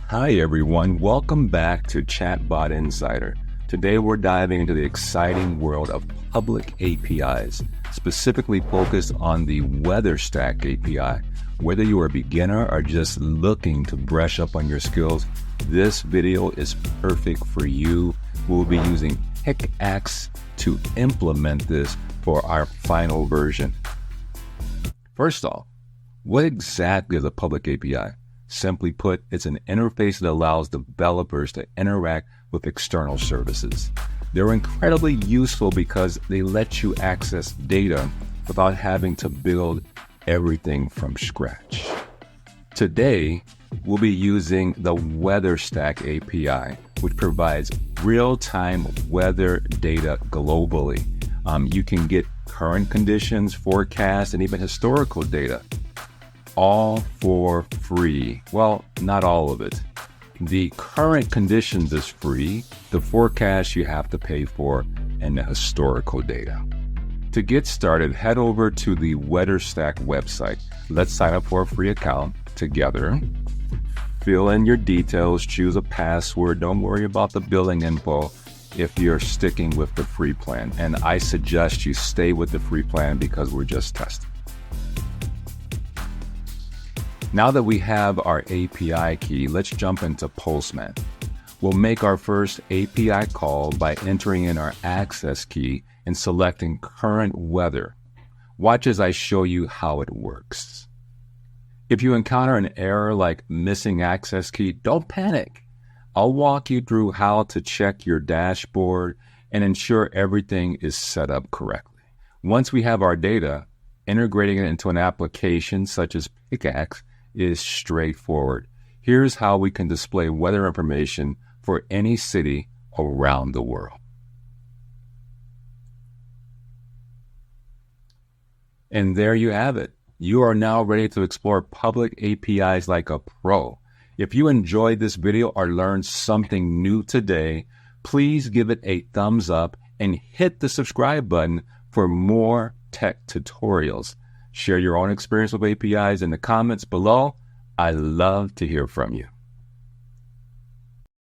Hi everyone, welcome back to Chatbot Insider. Today we're diving into the exciting world of public APIs, specifically focused on the WeatherStack API. Whether you are a beginner or just looking to brush up on your skills, this video is perfect for you. We'll be using Pickaxe to implement this for our final version. First off, what exactly is a public API? Simply put, it's an interface that allows developers to interact with external services. They're incredibly useful because they let you access data without having to build everything from scratch. Today, we'll be using the WeatherStack API, which provides real-time weather data globally. You can get current conditions, forecasts, and even historical data, all for free. Well, not all of it. The current conditions is free, the forecast you have to pay for, and the historical data. To get started, head over to the WeatherStack website. Let's sign up for a free account together. Fill in your details, choose a password. Don't worry about the billing info if you're sticking with the free plan. And I suggest you stay with the free plan because we're just testing. Now that we have our API key, let's jump into Postman. We'll make our first API call by entering in our access key and selecting current weather. Watch as I show you how it works. If you encounter an error like missing access key, don't panic. I'll walk you through how to check your dashboard and ensure everything is set up correctly. Once we have our data, integrating it into an application such as Pickaxe is straightforward. Here's how we can display weather information for any city around the world. And there you have it. You are now ready to explore public APIs like a pro. If you enjoyed this video or learned something new today, please give it a thumbs up and hit the subscribe button for more tech tutorials. Share your own experience with APIs in the comments below. I love to hear from you.